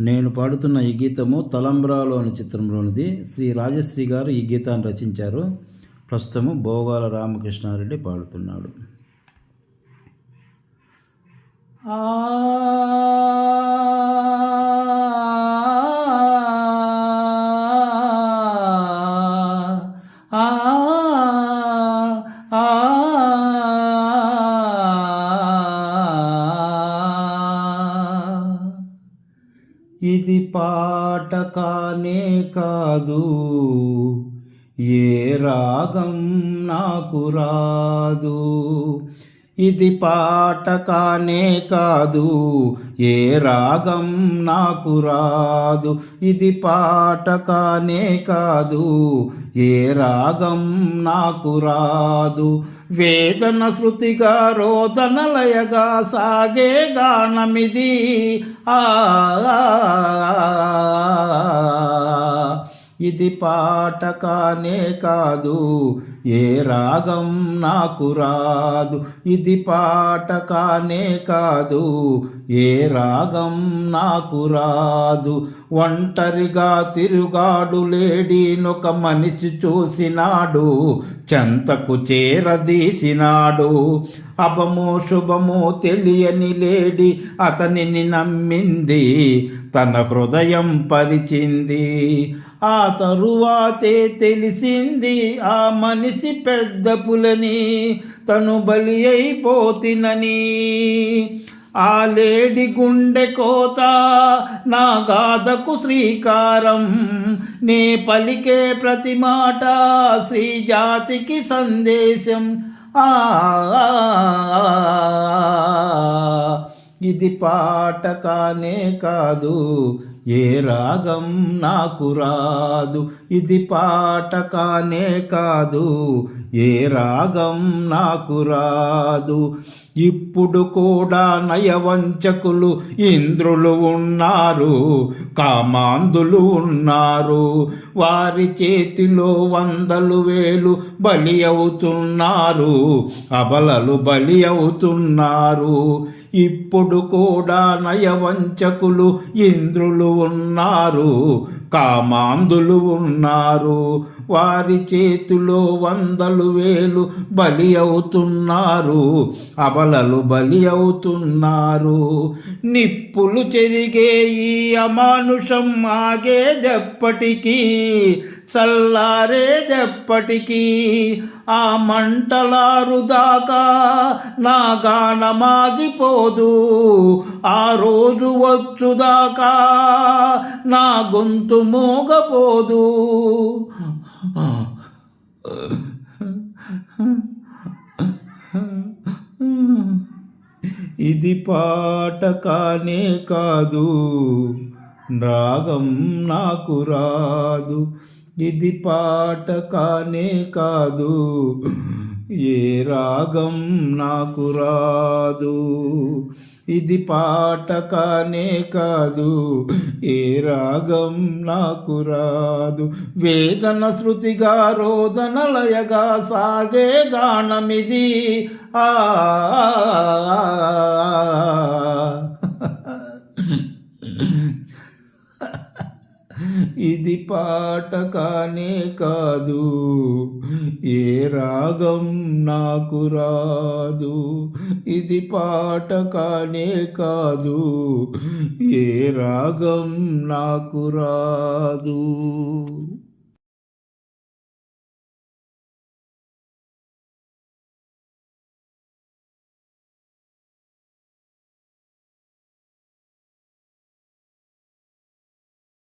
నేను పాడుతున్న ఈ గీతము తలంబ్రాలు అనే చిత్రంలోనిది. శ్రీ రాజశ్రీ గారు ఈ గీతాన్ని రచించారు. ప్రస్తుతము భోగాల రామకృష్ణారెడ్డి పాడుతున్నాడు. ఆ ఇది పాట కానే కాదు, ఏ రాగం నాకు రాదు. ఇది పాట కానే కాదు, ఏ రాగం నాకు రాదు. ఇది పాట కానే కాదు, ఏ రాగం నాకు రాదు. వేదన శృతిగా రోదన లయగా సాగే గానమిది. ఇది పాట కానే కాదు, ఏ రాగం నాకు రాదు. ఇది పాట కానే కాదు, ఏ రాగం నాకు రాదు. ఒంటరిగా తిరుగాడు లేడీనొక మనిషి చూసినాడు, చెంతకు చేరదీసినాడు. అభమో శుభమో తెలియని లేడి అతనిని నమ్మింది, తన హృదయం పరిచింది. ఆ తరువాతే తెలిసింది ఆ మనిషి పెద్ద పులని, తను బలి అయిపోతినని. ఆ లేడి గుండె కోత నా గాథకు శ్రీకారం, నే పలికే ప్రతి మాట శ్రీ జాతికి సందేశం. ఇది పాట కానే కాదు, ఏ రాగం నాకు రాదు. ఇది పాట కానే కాదు, ఏ రాగం నాకు రాదు. ఇప్పుడు కూడా నయవంచకులు ఇంద్రులు ఉన్నారు, కామాంధులు ఉన్నారు. వారి చేతిలో 100,000 బలి అవుతున్నారు, అబలలు బలి అవుతున్నారు. ఇప్పుడు కూడా నయవంచకులు ఇంద్రులు ఉన్నారు, కామాంధులు ఉన్నారు. వారి చేతిలో 100,000 బలి అవుతున్నారు, అబలలు బలి అవుతున్నారు. నిప్పులు చెరిగే ఈ అమానుషం ఆగేదెప్పటికీ, చల్లారేదెప్పటికీ. ఆ మంటలారుదాకా నా గానమాగిపోదు, ఆ రోజు వచ్చుదాకా నా గొంతు మోగపోదు. ఇది పాట కానే కాదు, రాగం నాకు రాదు. ఇది పాట కానే కాదు, ఏ రాగం నాకు రాదు. ఇది పాట కానే కాదు, ఏ రాగం నాకు రాదు. వేదన శృతిగా రోదన లయగా సాగే గానమిది. ఇది పాట కానే కాదు, ఏ రాగం నాకు రాదు. ఇది పాట కానే కాదు, ఏ రాగం నాకు రాదు.